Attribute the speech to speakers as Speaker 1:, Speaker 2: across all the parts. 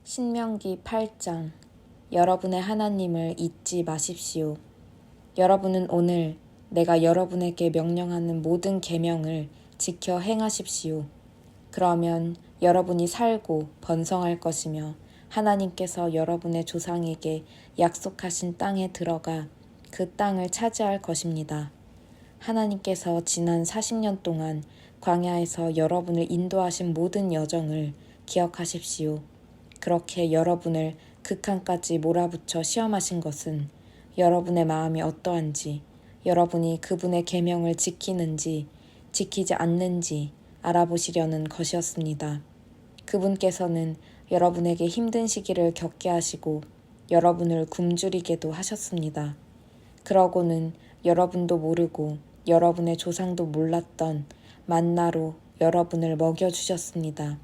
Speaker 1: 신명기 8장. 여러분의 하나님을 잊지 마십시오. 여러분은 오늘 내가 여러분에게 명령하는 모든 계명을 지켜 행하십시오. 그러면 여러분이 살고 번성할 것이며 하나님께서 여러분의 조상에게 약속하신 땅에 들어가 그 땅을 차지할 것입니다. 하나님께서 지난 40년 동안 광야에서 여러분을 인도하신 모든 여정을 기억하십시오. 그렇게 여러분을 극한까지 몰아붙여 시험하신 것은 여러분의 마음이 어떠한지, 여러분이 그분의 계명을 지키는지, 지키지 않는지 알아보시려는 것이었습니다. 그분께서는 여러분에게 힘든 시기를 겪게 하시고 여러분을 굶주리게도 하셨습니다. 그러고는 여러분도 모르고 여러분의 조상도 몰랐던 만나로 여러분을 먹여주셨습니다.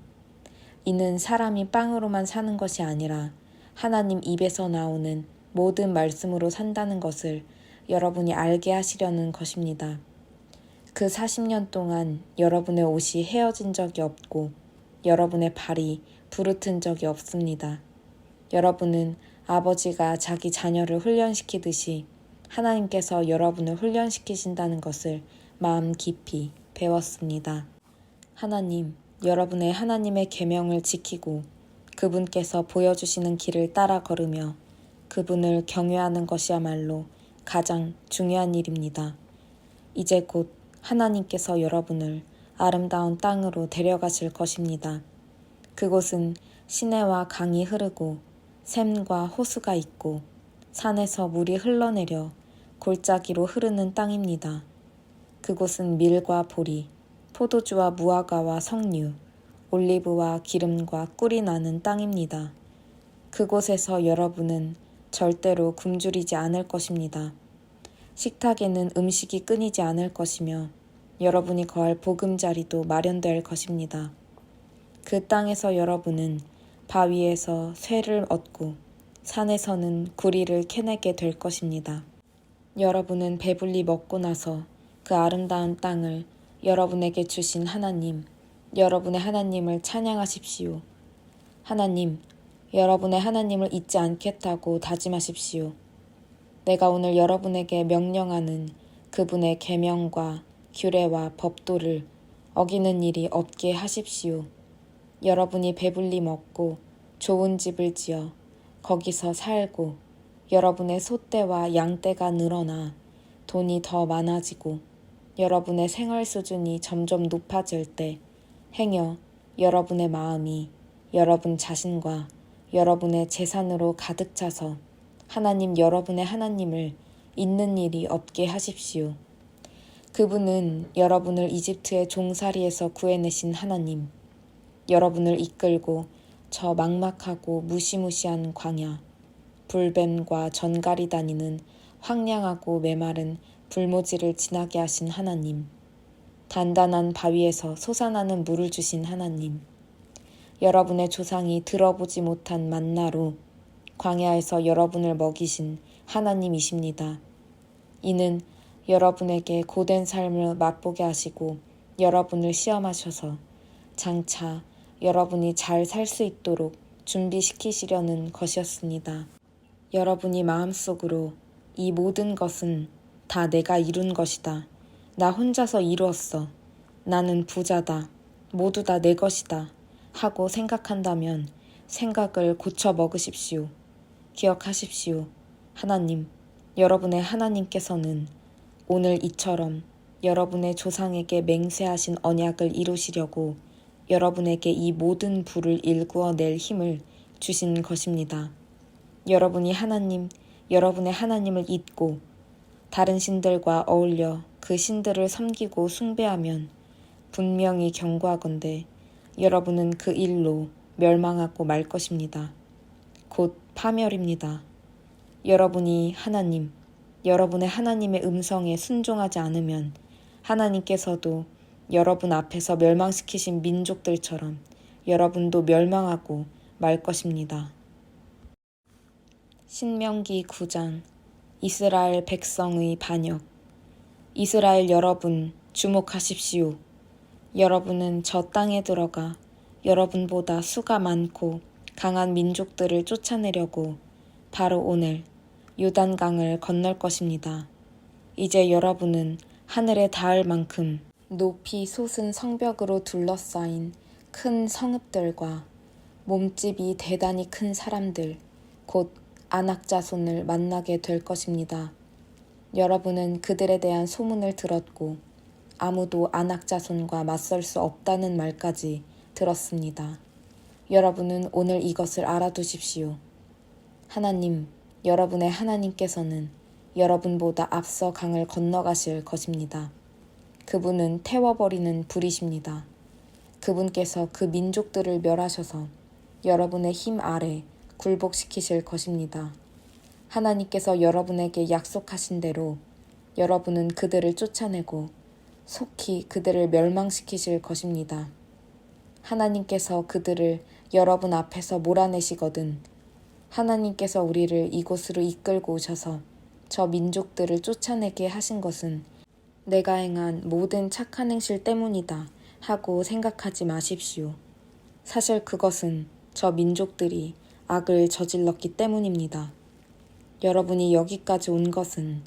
Speaker 1: 이는 사람이 빵으로만 사는 것이 아니라 하나님 입에서 나오는 모든 말씀으로 산다는 것을 여러분이 알게 하시려는 것입니다. 그 40년 동안 여러분의 옷이 헤어진 적이 없고 여러분의 발이 부르튼 적이 없습니다. 여러분은 아버지가 자기 자녀를 훈련시키듯이 하나님께서 여러분을 훈련시키신다는 것을 마음 깊이 배웠습니다. 하나님, 여러분의 하나님의 계명을 지키고 그분께서 보여주시는 길을 따라 걸으며 그분을 경외하는 것이야말로 가장 중요한 일입니다. 이제 곧 하나님께서 여러분을 아름다운 땅으로 데려가실 것입니다. 그곳은 시내와 강이 흐르고 샘과 호수가 있고 산에서 물이 흘러내려 골짜기로 흐르는 땅입니다. 그곳은 밀과 보리, 포도주와 무화과와 석류, 올리브와 기름과 꿀이 나는 땅입니다. 그곳에서 여러분은 절대로 굶주리지 않을 것입니다. 식탁에는 음식이 끊이지 않을 것이며 여러분이 거할 보금자리도 마련될 것입니다. 그 땅에서 여러분은 바위에서 쇠를 얻고 산에서는 구리를 캐내게 될 것입니다. 여러분은 배불리 먹고 나서 그 아름다운 땅을 여러분에게 주신 하나님, 여러분의 하나님을 찬양하십시오. 하나님, 여러분의 하나님을 잊지 않겠다고 다짐하십시오. 내가 오늘 여러분에게 명령하는 그분의 계명과 규례와 법도를 어기는 일이 없게 하십시오. 여러분이 배불리 먹고 좋은 집을 지어 거기서 살고 여러분의 소떼와 양떼가 늘어나 돈이 더 많아지고 여러분의 생활 수준이 점점 높아질 때 행여 여러분의 마음이 여러분 자신과 여러분의 재산으로 가득 차서 하나님 여러분의 하나님을 잊는 일이 없게 하십시오. 그분은 여러분을 이집트의 종살이에서 구해내신 하나님, 여러분을 이끌고 저 막막하고 무시무시한 광야, 불뱀과 전갈이 다니는 황량하고 메마른 불모지를 지나게 하신 하나님, 단단한 바위에서 솟아나는 물을 주신 하나님, 여러분의 조상이 들어보지 못한 만나로 광야에서 여러분을 먹이신 하나님이십니다. 이는 여러분에게 고된 삶을 맛보게 하시고 여러분을 시험하셔서 장차 여러분이 잘 살 수 있도록 준비시키시려는 것이었습니다. 여러분이 마음속으로 이 모든 것은 다 내가 이룬 것이다. 나 혼자서 이루었어. 나는 부자다. 모두 다 내 것이다. 하고 생각한다면 생각을 고쳐 먹으십시오. 기억하십시오. 하나님, 여러분의 하나님께서는 오늘 이처럼 여러분의 조상에게 맹세하신 언약을 이루시려고 여러분에게 이 모든 불을 일구어 낼 힘을 주신 것입니다. 여러분이 여러분의 하나님을 잊고 다른 신들과 어울려 그 신들을 섬기고 숭배하면 분명히 경고하건대 여러분은 그 일로 멸망하고 말 것입니다. 곧 파멸입니다. 여러분이 여러분의 하나님의 음성에 순종하지 않으면 하나님께서도 여러분 앞에서 멸망시키신 민족들처럼 여러분도 멸망하고 말 것입니다. 신명기 9장. 이스라엘 백성의 반역. 이스라엘 여러분, 주목하십시오. 여러분은 저 땅에 들어가 여러분보다 수가 많고 강한 민족들을 쫓아내려고 바로 오늘 요단강을 건널 것입니다. 이제 여러분은 하늘에 닿을 만큼 높이 솟은 성벽으로 둘러싸인 큰 성읍들과 몸집이 대단히 큰 사람들, 곧 안악자손을 만나게 될 것입니다. 여러분은 그들에 대한 소문을 들었고 아무도 안악자손과 맞설 수 없다는 말까지 들었습니다. 여러분은 오늘 이것을 알아두십시오. 하나님, 여러분의 하나님께서는 여러분보다 앞서 강을 건너가실 것입니다. 그분은 태워버리는 불이십니다. 그분께서 그 민족들을 멸하셔서 여러분의 힘 아래 굴복시키실 것입니다. 하나님께서 여러분에게 약속하신 대로 여러분은 그들을 쫓아내고 속히 그들을 멸망시키실 것입니다. 하나님께서 그들을 여러분 앞에서 몰아내시거든 하나님께서 우리를 이곳으로 이끌고 오셔서 저 민족들을 쫓아내게 하신 것은 내가 행한 모든 착한 행실 때문이다 하고 생각하지 마십시오. 사실 그것은 저 민족들이 악을 저질렀기 때문입니다. 여러분이 여기까지 온 것은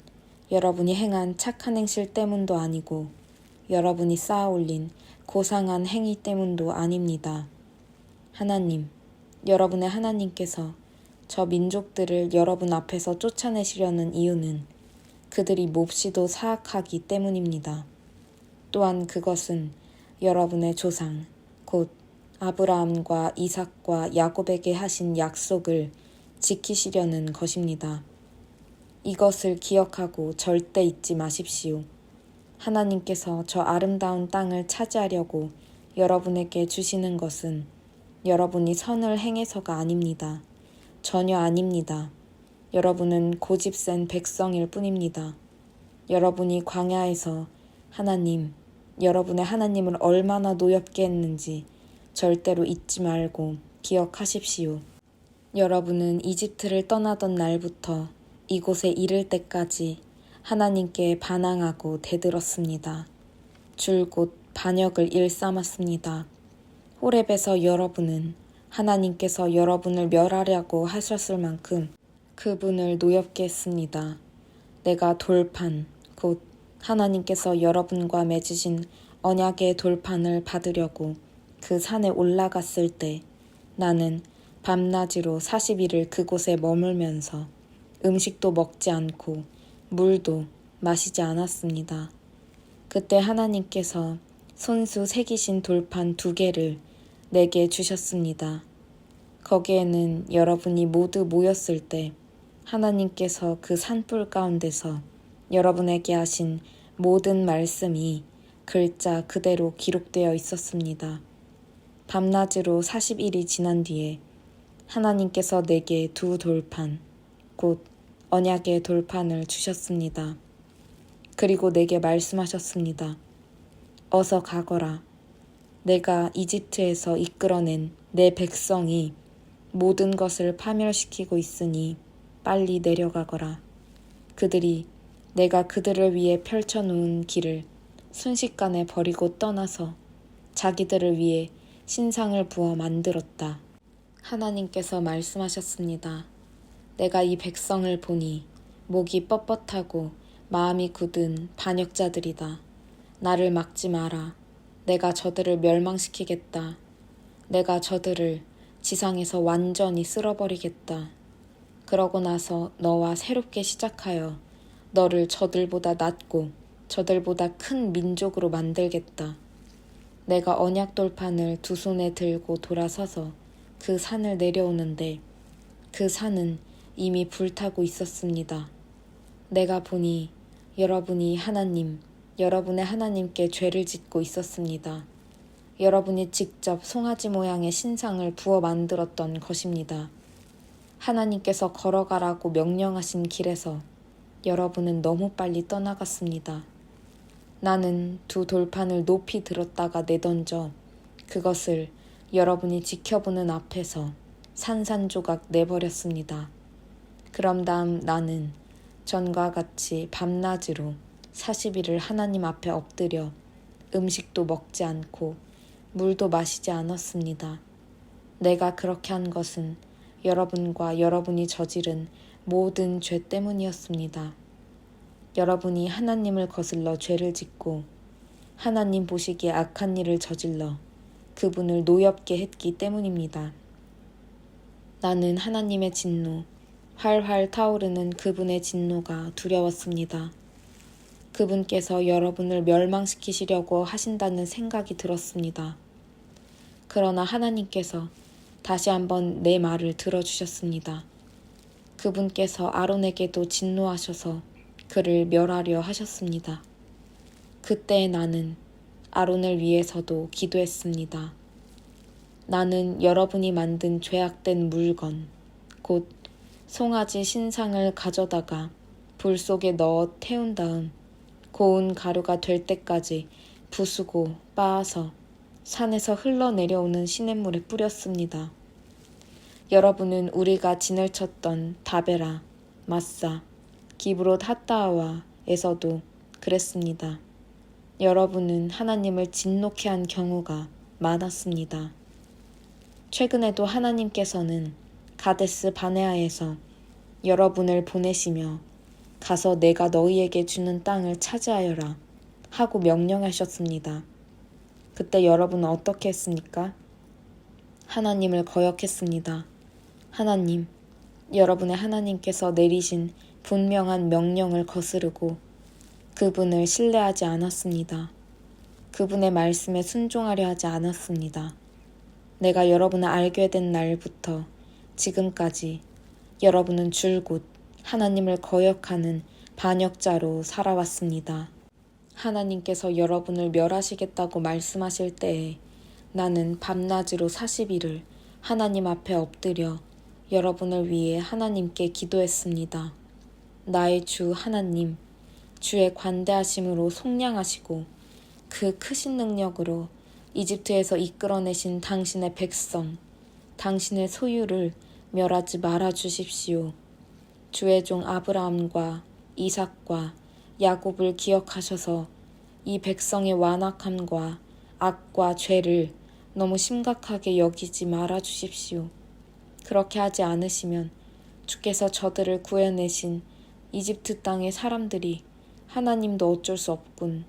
Speaker 1: 여러분이 행한 착한 행실 때문도 아니고 여러분이 쌓아올린 고상한 행위 때문도 아닙니다. 하나님, 여러분의 하나님께서 저 민족들을 여러분 앞에서 쫓아내시려는 이유는 그들이 몹시도 사악하기 때문입니다. 또한 그것은 여러분의 조상, 곧 아브라함과 이삭과 야곱에게 하신 약속을 지키시려는 것입니다. 이것을 기억하고 절대 잊지 마십시오. 하나님께서 저 아름다운 땅을 차지하려고 여러분에게 주시는 것은 여러분이 선을 행해서가 아닙니다. 전혀 아닙니다. 여러분은 고집센 백성일 뿐입니다. 여러분이 광야에서 하나님, 여러분의 하나님을 얼마나 노엽게 했는지 절대로 잊지 말고 기억하십시오. 여러분은 이집트를 떠나던 날부터 이곳에 이를 때까지 하나님께 반항하고 대들었습니다. 줄곧 반역을 일삼았습니다. 호렙에서 여러분은 하나님께서 여러분을 멸하려고 하셨을 만큼 그분을 노엽게 했습니다. 내가 돌판, 곧 하나님께서 여러분과 맺으신 언약의 돌판을 받으려고 그 산에 올라갔을 때 나는 밤낮으로 40일을 그곳에 머물면서 음식도 먹지 않고 물도 마시지 않았습니다. 그때 하나님께서 손수 새기신 돌판 2개를 내게 주셨습니다. 거기에는 여러분이 모두 모였을 때 하나님께서 그 산불 가운데서 여러분에게 하신 모든 말씀이 글자 그대로 기록되어 있었습니다. 밤낮으로 40일이 지난 뒤에 하나님께서 내게 2 돌판, 곧 언약의 돌판을 주셨습니다. 그리고 내게 말씀하셨습니다. 어서 가거라. 내가 이집트에서 이끌어낸 내 백성이 모든 것을 파멸시키고 있으니 빨리 내려가거라. 그들이 내가 그들을 위해 펼쳐놓은 길을 순식간에 버리고 떠나서 자기들을 위해 신상을 부어 만들었다. 하나님께서 말씀하셨습니다. 내가 이 백성을 보니 목이 뻣뻣하고 마음이 굳은 반역자들이다. 나를 막지 마라. 내가 저들을 멸망시키겠다. 내가 저들을 지상에서 완전히 쓸어버리겠다. 그러고 나서 너와 새롭게 시작하여 너를 저들보다 낮고 저들보다 큰 민족으로 만들겠다. 내가 언약 돌판을 2 손에 들고 돌아서서 그 산을 내려오는데 그 산은 이미 불타고 있었습니다. 내가 보니 여러분이 하나님, 여러분의 하나님께 죄를 짓고 있었습니다. 여러분이 직접 송아지 모양의 신상을 부어 만들었던 것입니다. 하나님께서 걸어가라고 명령하신 길에서 여러분은 너무 빨리 떠나갔습니다. 나는 2 돌판을 높이 들었다가 내던져 그것을 여러분이 지켜보는 앞에서 산산조각 내버렸습니다. 그럼 다음 나는 전과 같이 밤낮으로 40일을 하나님 앞에 엎드려 음식도 먹지 않고 물도 마시지 않았습니다. 내가 그렇게 한 것은 여러분과 여러분이 저지른 모든 죄 때문이었습니다. 여러분이 하나님을 거슬러 죄를 짓고 하나님 보시기에 악한 일을 저질러 그분을 노엽게 했기 때문입니다. 나는 하나님의 진노, 활활 타오르는 그분의 진노가 두려웠습니다. 그분께서 여러분을 멸망시키시려고 하신다는 생각이 들었습니다. 그러나 하나님께서 다시 한번 내 말을 들어주셨습니다. 그분께서 아론에게도 진노하셔서 그를 멸하려 하셨습니다. 그때 나는 아론을 위해서도 기도했습니다. 나는 여러분이 만든 죄악된 물건, 곧 송아지 신상을 가져다가 불 속에 넣어 태운 다음 고운 가루가 될 때까지 부수고 빻아서 산에서 흘러내려오는 시냇물에 뿌렸습니다. 여러분은 우리가 진을 쳤던 다베라, 마사, 기브롯 핫다아와에서도 그랬습니다. 여러분은 하나님을 진노케 한 경우가 많았습니다. 최근에도 하나님께서는 가데스 바네아에서 여러분을 보내시며 가서 내가 너희에게 주는 땅을 차지하여라 하고 명령하셨습니다. 그때 여러분은 어떻게 했습니까? 하나님을 거역했습니다. 하나님, 여러분의 하나님께서 내리신 분명한 명령을 거스르고 그분을 신뢰하지 않았습니다. 그분의 말씀에 순종하려 하지 않았습니다. 내가 여러분을 알게 된 날부터 지금까지 여러분은 줄곧 하나님을 거역하는 반역자로 살아왔습니다. 하나님께서 여러분을 멸하시겠다고 말씀하실 때에 나는 밤낮으로 40일을 하나님 앞에 엎드려 여러분을 위해 하나님께 기도했습니다. 나의 주 하나님, 주의 관대하심으로 속량하시고 그 크신 능력으로 이집트에서 이끌어내신 당신의 백성, 당신의 소유를 멸하지 말아 주십시오. 주의 종 아브라함과 이삭과 야곱을 기억하셔서 이 백성의 완악함과 악과 죄를 너무 심각하게 여기지 말아 주십시오. 그렇게 하지 않으시면 주께서 저들을 구해내신 이집트 땅의 사람들이 하나님도 어쩔 수 없군.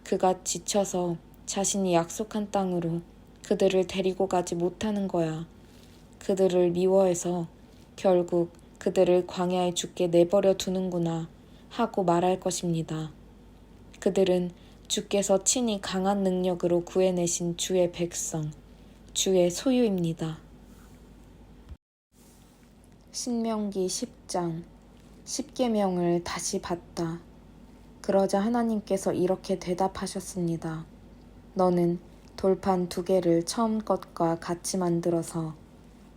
Speaker 1: 그가 지쳐서 자신이 약속한 땅으로 그들을 데리고 가지 못하는 거야. 그들을 미워해서 결국 그들을 광야에 죽게 내버려 두는구나 하고 말할 것입니다. 그들은 주께서 친히 강한 능력으로 구해내신 주의 백성, 주의 소유입니다. 신명기 10장 10계명을 다시 봤다. 그러자 하나님께서 이렇게 대답하셨습니다. 너는 돌판 2개를 처음 것과 같이 만들어서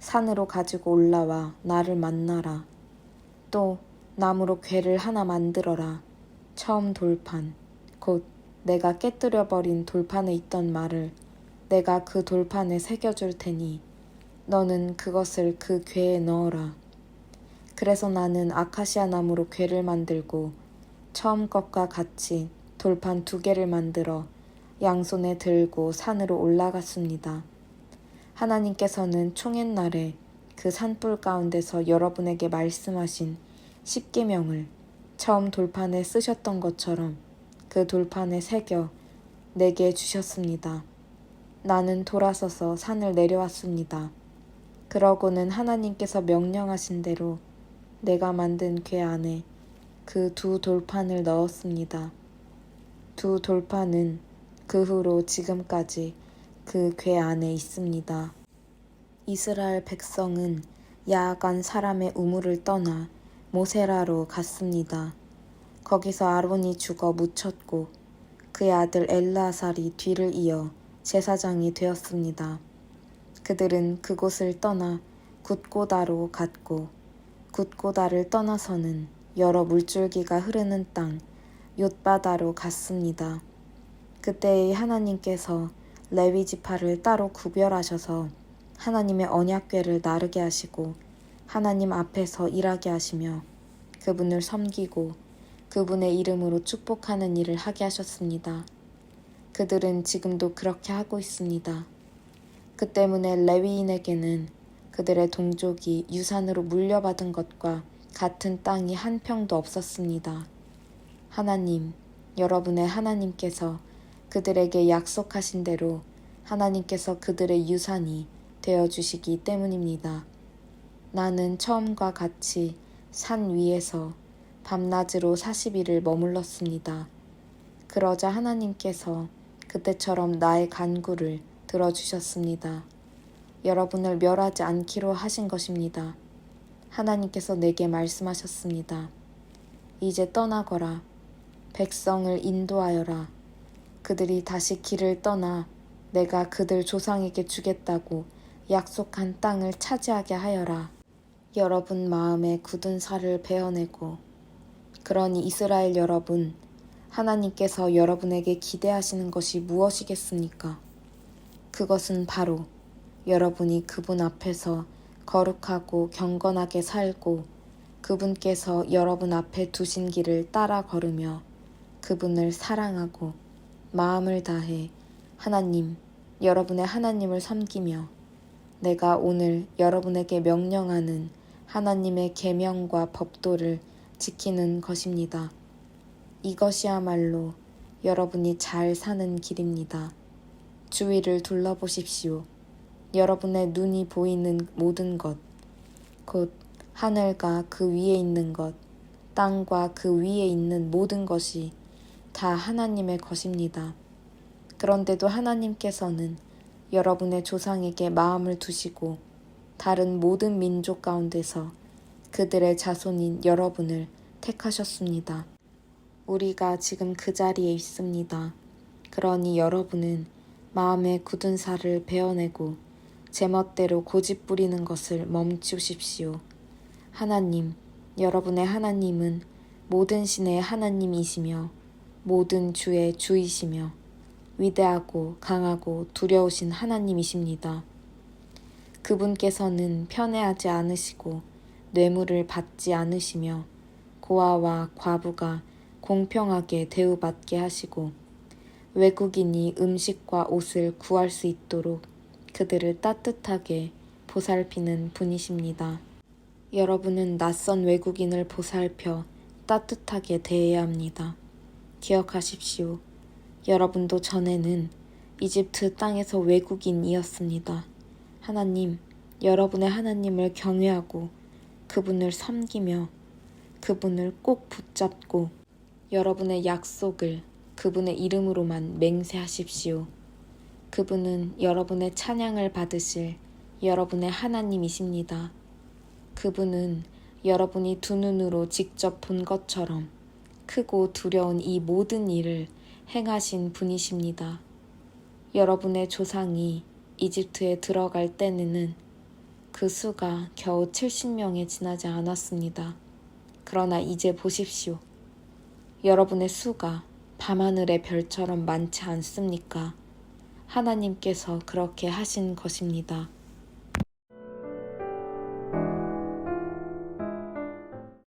Speaker 1: 산으로 가지고 올라와 나를 만나라. 또 나무로 궤를 하나 만들어라. 처음 돌판, 곧 내가 깨뜨려버린 돌판에 있던 말을 내가 그 돌판에 새겨줄 테니 너는 그것을 그 궤에 넣어라. 그래서 나는 아카시아 나무로 궤를 만들고 처음 것과 같이 돌판 2개를 만들어 양손에 들고 산으로 올라갔습니다. 하나님께서는 총옛날에 그 산불 가운데서 여러분에게 말씀하신 10계명을 처음 돌판에 쓰셨던 것처럼 그 돌판에 새겨 내게 주셨습니다. 나는 돌아서서 산을 내려왔습니다. 그러고는 하나님께서 명령하신 대로 내가 만든 궤 안에 그 2 돌판을 넣었습니다. 2 돌판은 그 후로 지금까지 그 궤 안에 있습니다. 이스라엘 백성은 야간 사람의 우물을 떠나 모세라로 갔습니다. 거기서 아론이 죽어 묻혔고 그의 아들 엘르아살이 뒤를 이어 제사장이 되었습니다. 그들은 그곳을 떠나 굿고다로 갔고 굿고다를 떠나서는 여러 물줄기가 흐르는 땅 욤바다로 갔습니다. 그때의 하나님께서 레위 지파를 따로 구별하셔서 하나님의 언약궤를 나르게 하시고 하나님 앞에서 일하게 하시며 그분을 섬기고 그분의 이름으로 축복하는 일을 하게 하셨습니다. 그들은 지금도 그렇게 하고 있습니다. 그 때문에 레위인에게는 그들의 동족이 유산으로 물려받은 것과 같은 땅이 한 평도 없었습니다. 하나님, 여러분의 하나님께서 그들에게 약속하신 대로 하나님께서 그들의 유산이 되어주시기 때문입니다. 나는 처음과 같이 산 위에서 밤낮으로 40일을 머물렀습니다. 그러자 하나님께서 그때처럼 나의 간구를 들어주셨습니다. 여러분을 멸하지 않기로 하신 것입니다. 하나님께서 내게 말씀하셨습니다. 이제 떠나거라. 백성을 인도하여라. 그들이 다시 길을 떠나 내가 그들 조상에게 주겠다고 약속한 땅을 차지하게 하여라. 여러분 마음에 굳은 살을 베어내고, 그러니 이스라엘 여러분, 하나님께서 여러분에게 기대하시는 것이 무엇이겠습니까? 그것은 바로 여러분이 그분 앞에서 거룩하고 경건하게 살고 그분께서 여러분 앞에 두신 길을 따라 걸으며 그분을 사랑하고 마음을 다해 하나님, 여러분의 하나님을 섬기며 내가 오늘 여러분에게 명령하는 하나님의 계명과 법도를 지키는 것입니다. 이것이야말로 여러분이 잘 사는 길입니다. 주위를 둘러보십시오. 여러분의 눈이 보이는 모든 것, 곧 하늘과 그 위에 있는 것, 땅과 그 위에 있는 모든 것이 다 하나님의 것입니다. 그런데도 하나님께서는 여러분의 조상에게 마음을 두시고 다른 모든 민족 가운데서 그들의 자손인 여러분을 택하셨습니다. 우리가 지금 그 자리에 있습니다. 그러니 여러분은 마음에 굳은 살을 베어내고 제멋대로 고집 부리는 것을 멈추십시오. 하나님, 여러분의 하나님은 모든 신의 하나님이시며 모든 주의 주이시며 위대하고 강하고 두려우신 하나님이십니다. 그분께서는 편애하지 않으시고 뇌물을 받지 않으시며 고아와 과부가 공평하게 대우받게 하시고 외국인이 음식과 옷을 구할 수 있도록 그들을 따뜻하게 보살피는 분이십니다. 여러분은 낯선 외국인을 보살펴 따뜻하게 대해야 합니다. 기억하십시오. 여러분도 전에는 이집트 땅에서 외국인이었습니다. 하나님, 여러분의 하나님을 경외하고 그분을 섬기며 그분을 꼭 붙잡고 여러분의 약속을 그분의 이름으로만 맹세하십시오. 그분은 여러분의 찬양을 받으실 여러분의 하나님이십니다. 그분은 여러분이 두 눈으로 직접 본 것처럼 크고 두려운 이 모든 일을 행하신 분이십니다. 여러분의 조상이 이집트에 들어갈 때에는 그 수가 겨우 70명에 지나지 않았습니다. 그러나 이제 보십시오. 여러분의 수가 밤하늘의 별처럼 많지 않습니까? 하나님께서 그렇게 하신 것입니다.